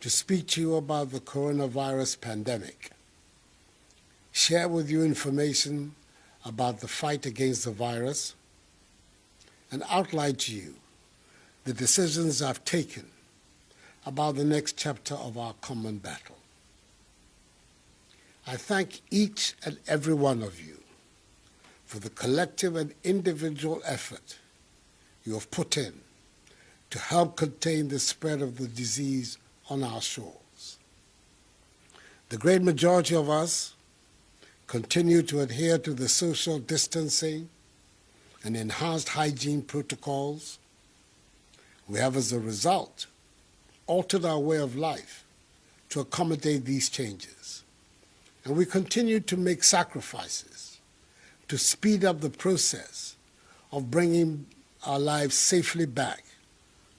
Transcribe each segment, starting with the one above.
to speak to you about the coronavirus pandemic, share with you information about the fight against the virus, and outline to you the decisions I've taken about the next chapter of our common battle. I thank each and every one of you for the collective and individual effort you have put in to help contain the spread of the disease on our shores. The great majority of us continue to adhere to the social distancing and enhanced hygiene protocols. We have, as a result, altered our way of life to accommodate these changes. And we continue to make sacrifices to speed up the process of bringing our lives safely back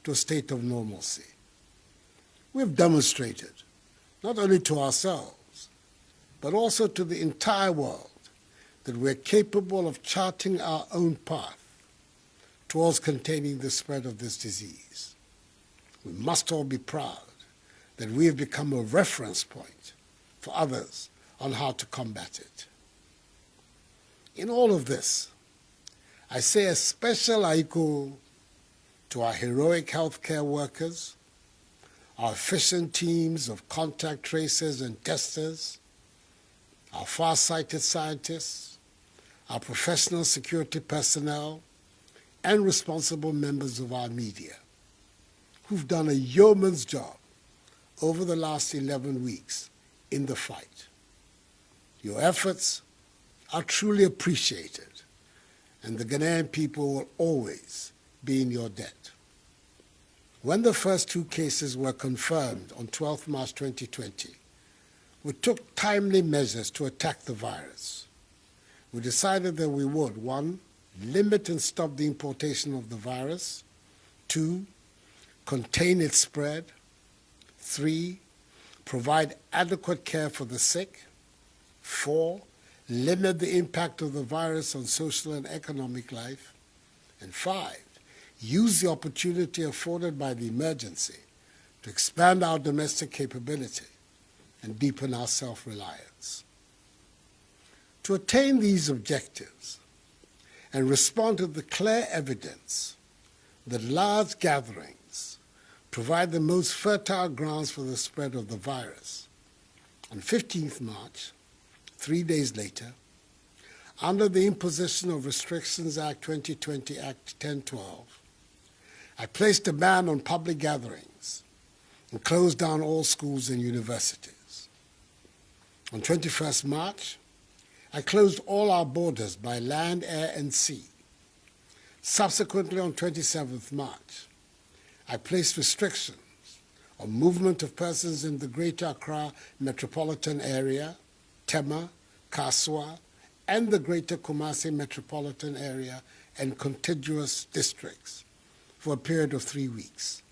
to a state of normalcy. We've demonstrated, not only to ourselves, but also to the entire world, that we're capable of charting our own path towards containing the spread of this disease. We must all be proud that we have become a reference point for others on how to combat it. In all of this, I say a special aiku to our heroic healthcare workers, our efficient teams of contact tracers and testers, our far-sighted scientists, our professional security personnel, and responsible members of our media, who've done a yeoman's job over the last 11 weeks in the fight. Your efforts are truly appreciated, and the Ghanaian people will always be in your debt. When the first 2 cases were confirmed on 12 March 2020, we took timely measures to attack the virus. We decided that we would, 1, limit and stop the importation of the virus, 2, contain its spread, 3, provide adequate care for the sick, 4, limit the impact of the virus on social and economic life, and 5, use the opportunity afforded by the emergency to expand our domestic capability and deepen our self-reliance. To attain these objectives and respond to the clear evidence that large gatherings provide the most fertile grounds for the spread of the virus, on 15th March, 3 days later, under the Imposition of Restrictions Act 2020, Act 1012, I placed a ban on public gatherings and closed down all schools and universities. On 21st March, I closed all our borders by land, air, and sea. Subsequently, on 27th March, I placed restrictions on movement of persons in the Greater Accra metropolitan area, Tema, Kaswa, and the Greater Kumasi metropolitan area and contiguous districts for a period of 3 weeks.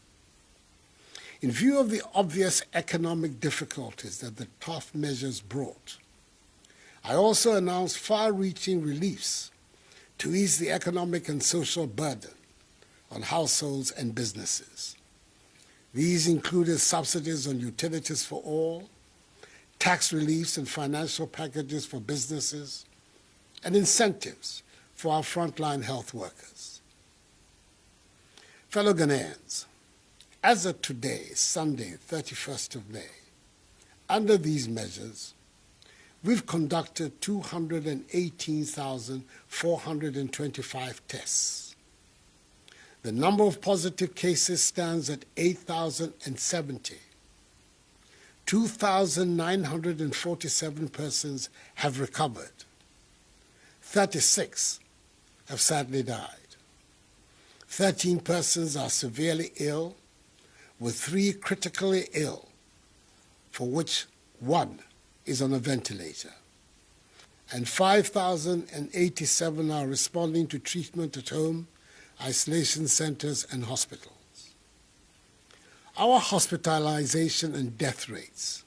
In view of the obvious economic difficulties that the tough measures brought, I also announced far-reaching reliefs to ease the economic and social burden on households and businesses. These included subsidies on utilities for all, tax reliefs and financial packages for businesses, and incentives for our frontline health workers. Fellow Ghanaians, as of today, Sunday, 31st of May, under these measures, we've conducted 218,425 tests. The number of positive cases stands at 8,070. 2,947 persons have recovered. 36 have sadly died. 13 persons are severely ill, with 3 critically ill, for which 1 is on a ventilator. And 5,087 are responding to treatment at home, isolation centers, and hospitals. Our hospitalization and death rates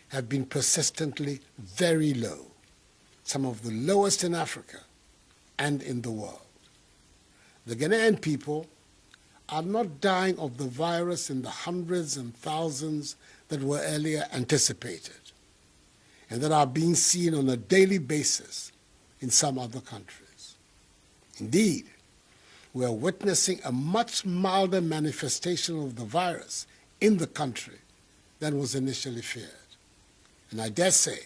have been persistently very low, some of the lowest in Africa and in the world. The Ghanaian people are not dying of the virus in the hundreds and thousands that were earlier anticipated and that are being seen on a daily basis in some other countries. Indeed, we are witnessing a much milder manifestation of the virus in the country than was initially feared. And I dare say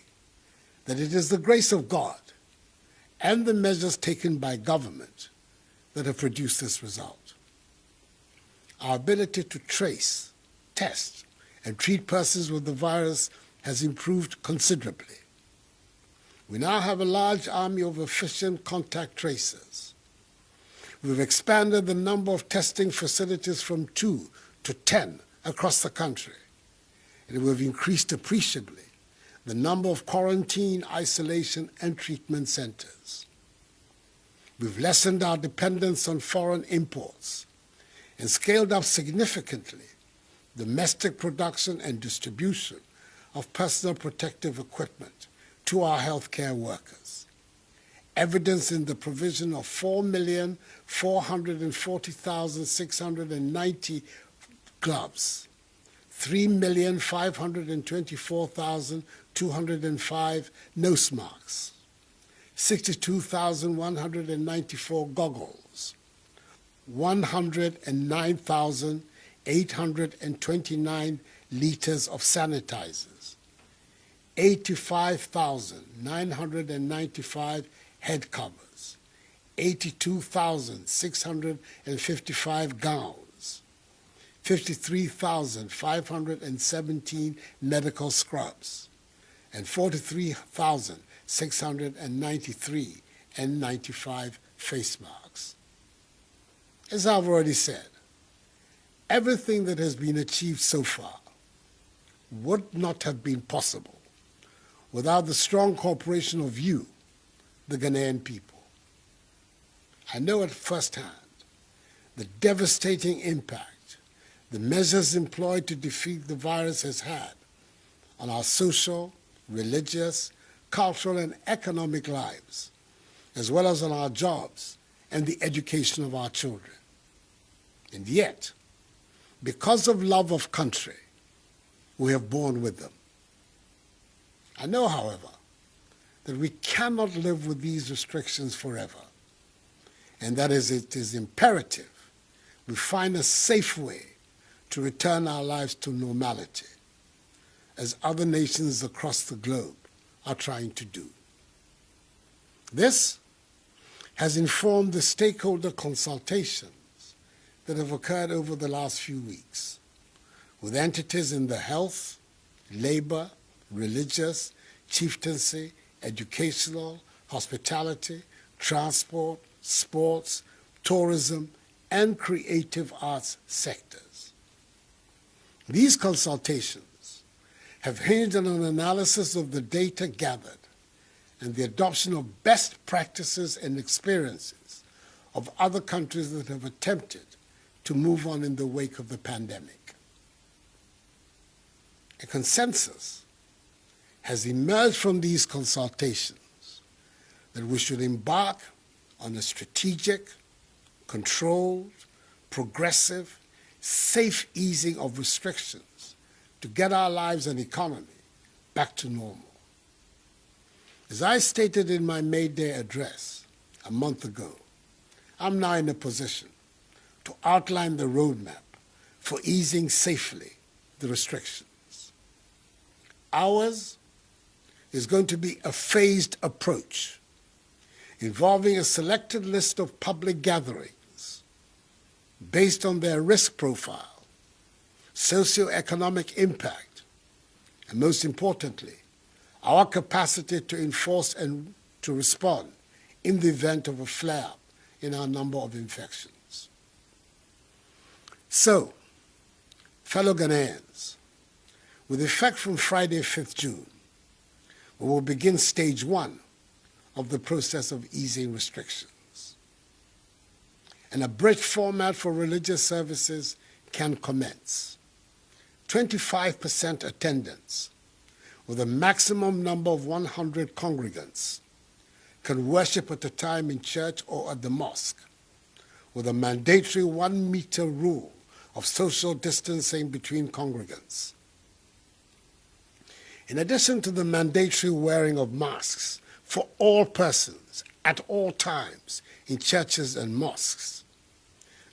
that it is the grace of God and the measures taken by government that have produced this result. Our ability to trace, test, and treat persons with the virus has improved considerably. We now have a large army of efficient contact tracers. We've expanded the number of testing facilities from 2 to 10 across the country, and we've increased appreciably the number of quarantine, isolation, and treatment centers. We've lessened our dependence on foreign imports and scaled up significantly domestic production and distribution of personal protective equipment to our healthcare workers, evidence in the provision of 4,440,690 gloves, 3,524,205 nose masks, 62,194 goggles, 109,829 liters of sanitizers, 85,995 head covers, 82,655 gowns, 53,517 medical scrubs, and 43,693 N95 face masks. As I've already said, everything that has been achieved so far would not have been possible without the strong cooperation of you, the Ghanaian people. I know at first hand the devastating impact the measures employed to defeat the virus has had on our social, religious, cultural, and economic lives, as well as on our jobs and the education of our children. And yet, because of love of country, we have borne with them. I know, however, that we cannot live with these restrictions forever, and that is, it is imperative we find a safe way to return our lives to normality, as other nations across the globe are trying to do. This has informed the stakeholder consultations that have occurred over the last few weeks with entities in the health, labor, religious, chieftaincy, educational, hospitality, transport, sports, tourism, and creative arts sectors. These consultations have hinged on an analysis of the data gathered and the adoption of best practices and experiences of other countries that have attempted to move on in the wake of the pandemic. A consensus has emerged from these consultations that we should embark on a strategic, controlled, progressive, safe easing of restrictions to get our lives and economy back to normal. As I stated in my May Day address a month ago, I'm now in a position to outline the roadmap for easing safely the restrictions. Ours is going to be a phased approach involving a selected list of public gatherings based on their risk profile, socioeconomic impact, and most importantly, our capacity to enforce and to respond in the event of a flare-up in our number of infections. So, fellow Ghanaians, with effect from Friday, 5th June, we will begin stage 1 of the process of easing restrictions. An abridged format for religious services can commence. 25% attendance with a maximum number of 100 congregants can worship at a time in church or at the mosque, with a mandatory 1 meter rule of social distancing between congregants. In addition to the mandatory wearing of masks for all persons at all times in churches and mosques,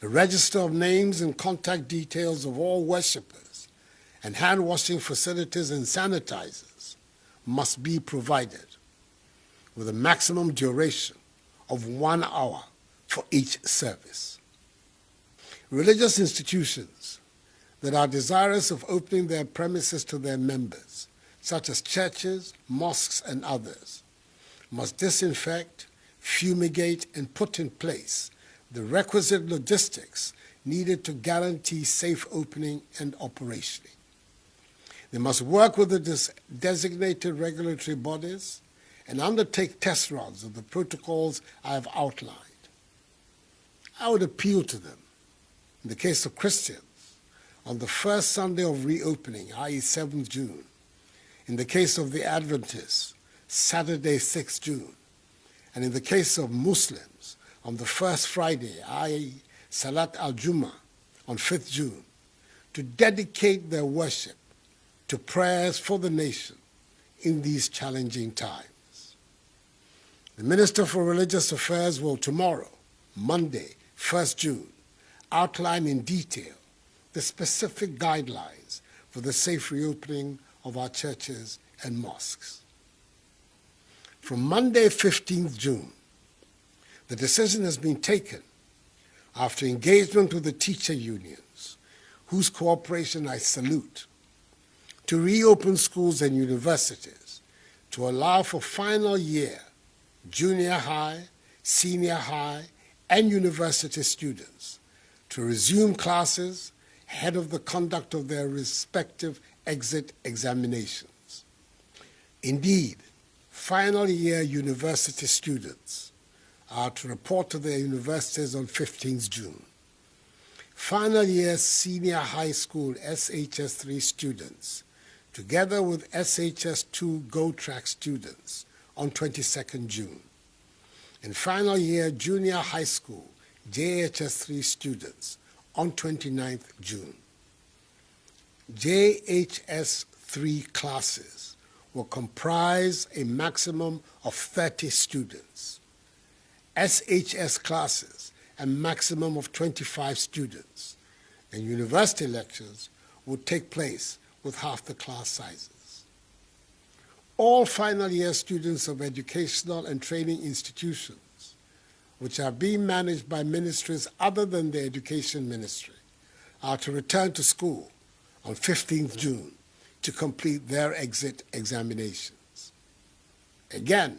a register of names and contact details of all worshippers and hand-washing facilities and sanitizers must be provided, with a maximum duration of 1 hour for each service. Religious institutions that are desirous of opening their premises to their members, such as churches, mosques, and others, must disinfect, fumigate, and put in place the requisite logistics needed to guarantee safe opening and operationing. They must work with the designated regulatory bodies and undertake test runs of the protocols I have outlined. I would appeal to them, in the case of Christians, on the first Sunday of reopening, i.e. 7th June, in the case of the Adventists, Saturday, 6th June, and in the case of Muslims, on the first Friday, i.e. Salat al-Jum'ah, on 5th June, to dedicate their worship to prayers for the nation in these challenging times. The Minister for Religious Affairs will tomorrow, Monday, 1st June, outline in detail the specific guidelines for the safe reopening of our churches and mosques. From Monday, 15th June, the decision has been taken after engagement with the teacher unions, whose cooperation I salute, to reopen schools and universities to allow for final year, junior high, senior high, and university students to resume classes ahead of the conduct of their respective exit examinations. Indeed, final year university students are to report to their universities on 15th June. Final year senior high school SHS3 students, together with SHS2 Go Track students, on 22nd June. And final year junior high school JHS3 students on 29th June. JHS3 classes will comprise a maximum of 30 students. SHS classes a maximum of 25 students, and university lectures will take place with half the class sizes. All final year students of educational and training institutions, which are being managed by ministries other than the Education Ministry, are to return to school on 15th June to complete their exit examinations. Again,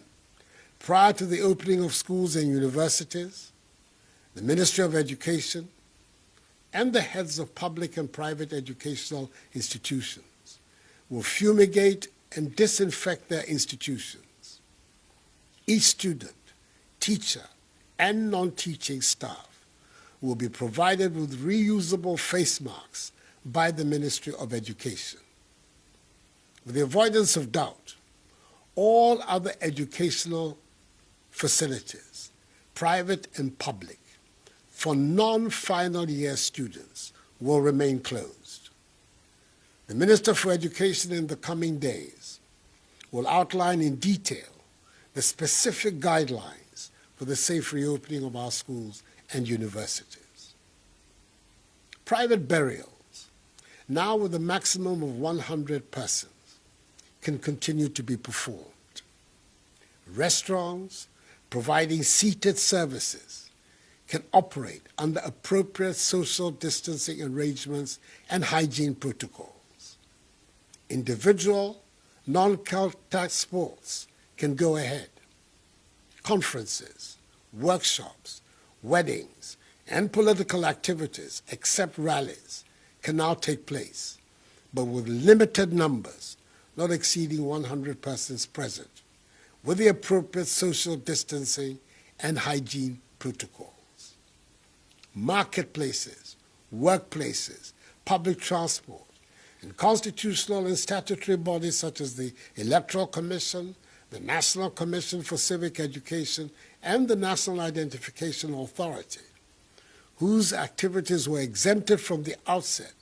prior to the opening of schools and universities, the Ministry of Education and the heads of public and private educational institutions will fumigate and disinfect their institutions. Each student, teacher, and non-teaching staff will be provided with reusable face masks by the Ministry of Education. With the avoidance of doubt, all other educational facilities, private and public, for non-final year students will remain closed. The Minister for Education in the coming days will outline in detail the specific guidelines for the safe reopening of our schools and universities. Private burials, now with a maximum of 100 persons, can continue to be performed. Restaurants providing seated services can operate under appropriate social distancing arrangements and hygiene protocols. Individual, non-contact sports can go ahead. Conferences, workshops, weddings, and political activities, except rallies, can now take place, but with limited numbers, not exceeding 100 persons present, with the appropriate social distancing and hygiene protocols. Marketplaces, workplaces, public transport, and constitutional and statutory bodies such as the Electoral Commission, the National Commission for Civic Education, and the National Identification Authority whose activities were exempted from the outset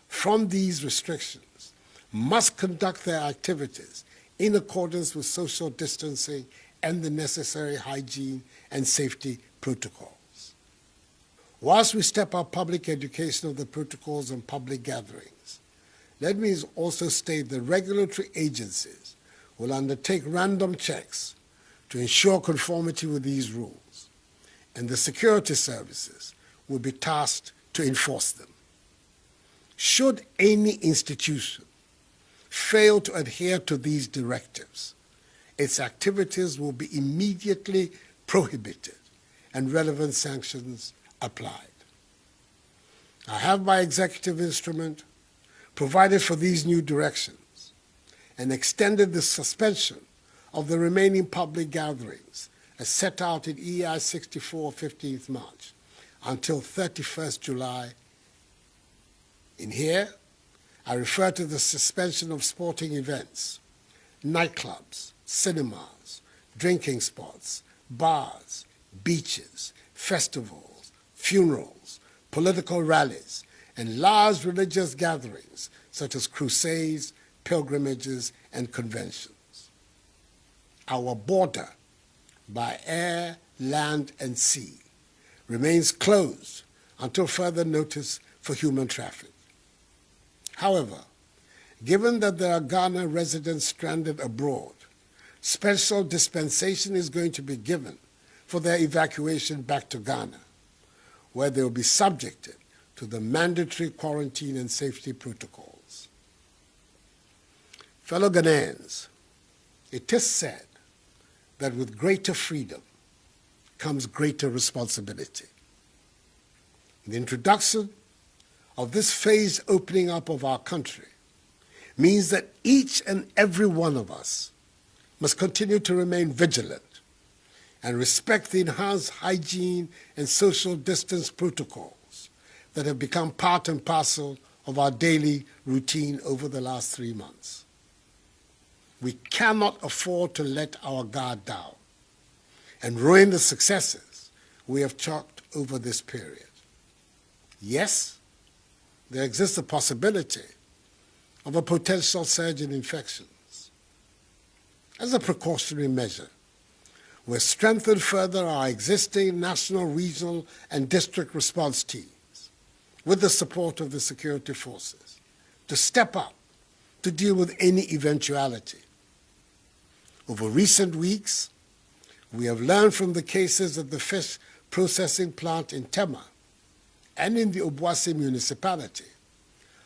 from these restrictions must conduct their activities in accordance with social distancing and the necessary hygiene and safety protocols. Whilst we step up public education of the protocols and public gatherings, let me also state that regulatory agencies will undertake random checks to ensure conformity with these rules, and the security services will be tasked to enforce them. Should any institution fail to adhere to these directives, its activities will be immediately prohibited and relevant sanctions applied. I have by executive instrument provided for these new directions and extended the suspension of the remaining public gatherings as set out in EI 64 15th March until 31st July. In here, I refer to the suspension of sporting events, nightclubs, cinemas, drinking spots, bars, beaches, festivals, funerals, political rallies, and large religious gatherings such as crusades, pilgrimages, and conventions. Our border, by air, land, and sea, remains closed until further notice for human traffic. However, given that there are Ghana residents stranded abroad, special dispensation is going to be given for their evacuation back to Ghana, where they will be subjected to the mandatory quarantine and safety protocols. Fellow Ghanaians, it is said that with greater freedom comes greater responsibility. The introduction of this phased opening up of our country means that each and every one of us must continue to remain vigilant and respect the enhanced hygiene and social distance protocols that have become part and parcel of our daily routine over the last 3 months. We cannot afford to let our guard down and ruin the successes we have chalked over this period. Yes, there exists a possibility of a potential surge in infections. As a precautionary measure, we've strengthened further our existing national, regional, and district response teams with the support of the security forces to step up to deal with any eventuality. Over recent weeks, we have learned from the cases at the fish processing plant in Tema and in the Obuasi municipality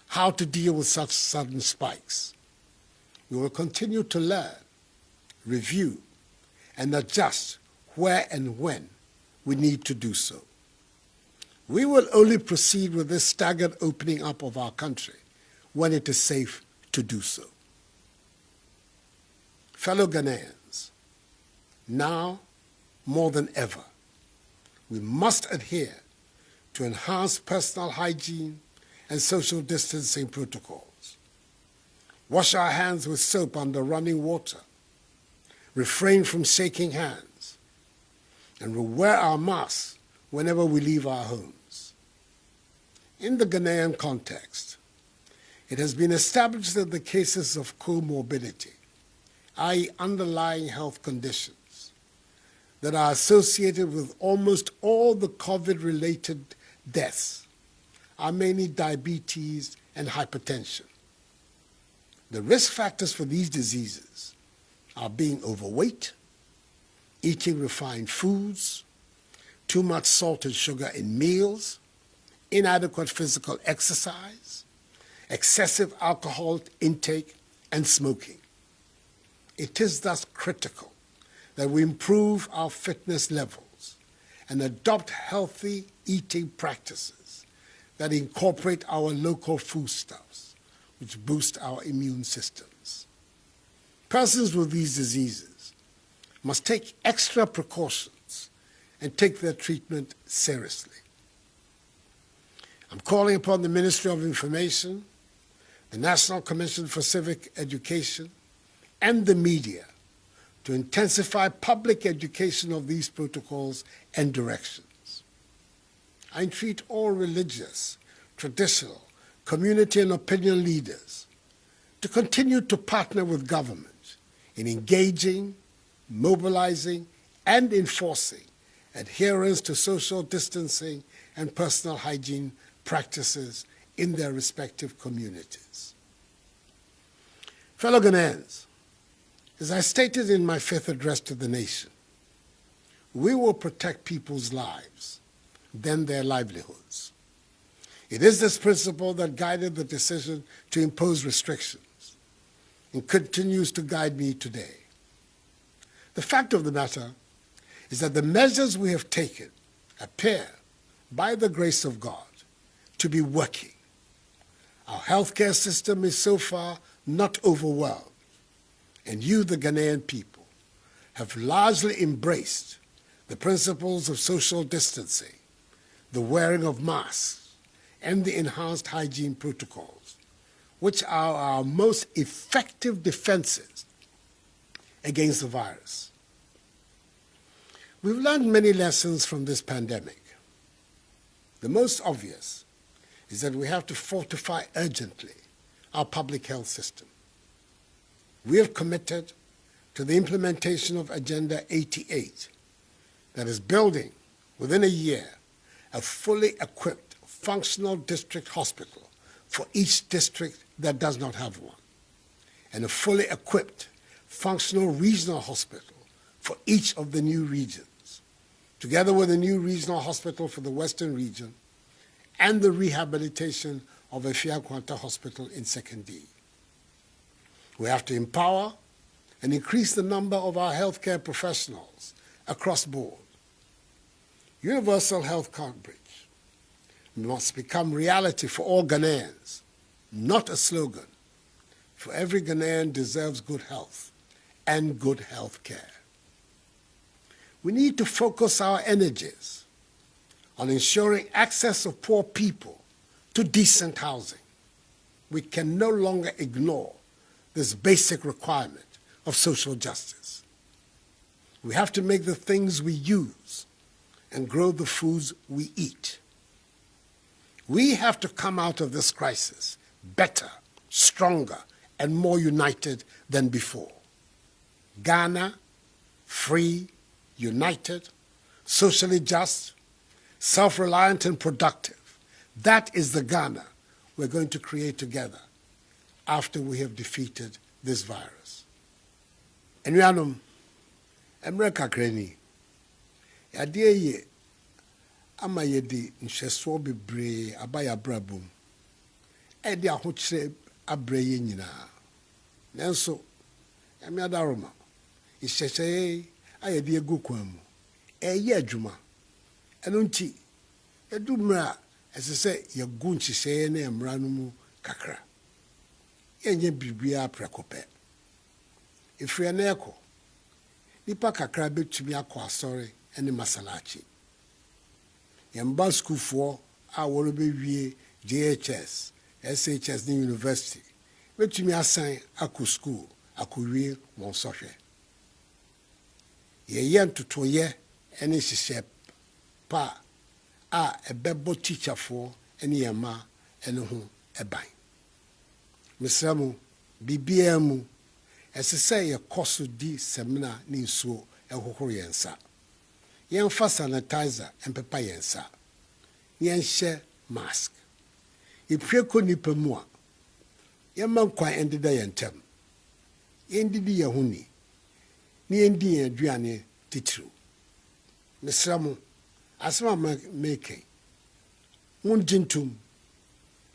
how to deal with such sudden spikes. We will continue to learn, review, and adjust where and when we need to do so. We will only proceed with this staggered opening up of our country when it is safe to do so. Fellow Ghanaians, now more than ever, we must adhere to enhanced personal hygiene and social distancing protocols. Wash our hands with soap under running water, refrain from shaking hands, and we'll wear our masks whenever we leave our homes. In the Ghanaian context, it has been established that the cases of comorbidity, i.e. underlying health conditions, that are associated with almost all the COVID-related deaths are mainly diabetes and hypertension. The risk factors for these diseases are being overweight, eating refined foods, too much salt and sugar in meals, inadequate physical exercise, excessive alcohol intake, and smoking. It is thus critical that we improve our fitness levels and adopt healthy eating practices that incorporate our local foodstuffs, which boost our immune systems. Persons with these diseases must take extra precautions and take their treatment seriously. I'm calling upon the Ministry of Information, the National Commission for Civic Education, and the media to intensify public education of these protocols and directions. I entreat all religious, traditional, community and opinion leaders to continue to partner with government in engaging, mobilizing, and enforcing adherence to social distancing and personal hygiene practices in their respective communities. Fellow Ghanaians, as I stated in my fifth address to the nation, we will protect people's lives, then their livelihoods. It is this principle that guided the decision to impose restrictions and continues to guide me today. The fact of the matter is that the measures we have taken appear, by the grace of God, to be working. Our healthcare system is so far not overwhelmed, and you, the Ghanaian people, have largely embraced the principles of social distancing, the wearing of masks, and the enhanced hygiene protocols, which are our most effective defenses against the virus. We've learned many lessons from this pandemic. The most obvious is that we have to fortify urgently our public health system. We have committed to the implementation of Agenda 88, that is building, within a year, a fully equipped, functional district hospital for each district that does not have one, and a fully equipped, functional regional hospital for each of the new regions, together with a new regional hospital for the Western region and the rehabilitation of Efiakwanta Hospital in 2nd-D. We have to empower and increase the number of our healthcare professionals across board. Universal health coverage must become reality for all Ghanaians, not a slogan. For every Ghanaian deserves good health and good health care. We need to focus our energies on ensuring access of poor people to decent housing. We can no longer ignore this basic requirement of social justice. We have to make the things we use and grow the foods we eat. We have to come out of this crisis better, stronger, and more united than before. Ghana, free, united, socially just, self-reliant and productive. That is the Ghana we're going to create together after we have defeated this virus. Enuanom, America kreni, yadeɛ ye ama yɛde nhwɛsoɔ bebree abaya brabom ɛde ahokyerɛ abrɛ yɛ nyinaa nanso yame adaroma nhyehyɛeɛ a yɛde egu kwan mu ɛyɛ adwuma ɛno nti ɛdu mmerɛ a ɛsɛ sɛ yɛgu nhyehyɛeɛ na mmara no mu kakra yɛnyɛ biribiara prɛko pɛ ɛfiri ɛna ɛkɔ nipa kakra bɛtumi akɔ asɔre ɛne masalachi yɛmba sukuufoɔ a wɔrebɛwie JHS, SHS ne university bɛtumi asan akɔ school akɔwie wɔn sɔhwɛ yɛyɛ ntotoyɛ ɛne hyehyɛ pa a ɛbɛbɔ teacherfoɔ ɛne yɛma ɛne ho ɛban mesrɛ mo biribiara mu ɛsɛ sɛ yɛkɔ so di seminar ne nsuo ɛhohoro yɛn nsa yɛmfa sanitizer ɛmpepa yɛn nsa yɛnhyɛ mask yɛpue kɔ nipa mu a yɛma nkwan ɛndeda yɛn ntam yɛndidi yɛn ho ni ne yɛndi yɛn aduane titiriw mesrɛ mo asɛm a meke mongye ntom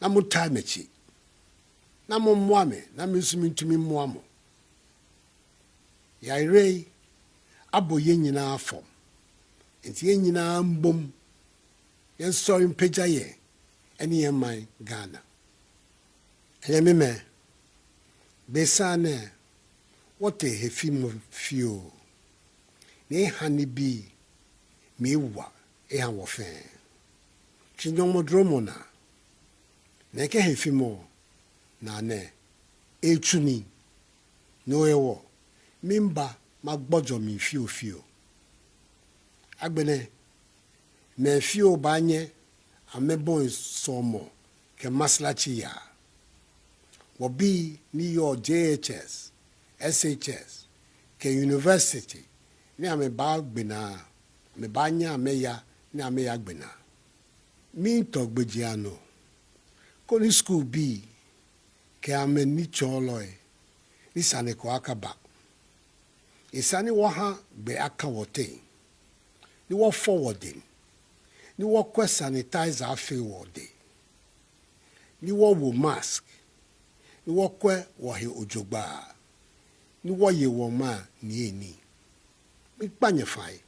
na motaa m'akyi na mommoa me na me nso mentumi mmoa mo yɛayerɛ abɔ yɛn nyinaa fam nti yɛn nyinaa mbom yɛnsɔre mpagya yɛn ɛne yɛn man Ghana ɛyɛ me mɛ besane wɔte hefi mu fio ne hani bi mewa ɛha wɔ fɛn chinyɔmɔdromo na ɛkɛ hefi mu na ne ɛtwuni na ɔyɛwɔ mimba magbɔdɔ mi fio agbene me fio banye amebo somo ke maslachi ya wobi ni your JHS SHS ke university ni ame ba gbena me ba nya meya ni ame ya gbena mi to gbejiano ko ni school bi ke ame ni choloe ni sane ko akaba isani wo ha be aka wote ni wo forwarding ni wo kwa sanitizer afi wode ni wo wo mask ni wo kwa wo he ojogba ni wo ye wo ma ni eni mi panye fai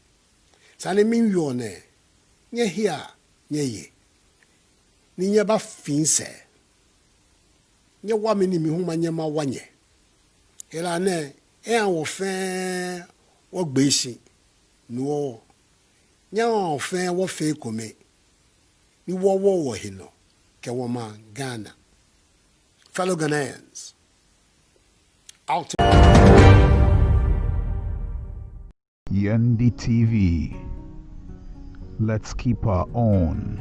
sane min yo ne nye hia nye ye ni nye ba finse nye wa mi ni mi huma nye ma wanye ela ne wo fe wo gbeshi no nya wo fe wo fe kome ni wo hino ke wo ma Ghana fellow Ghanaians out YENDE TV. Let's keep our own.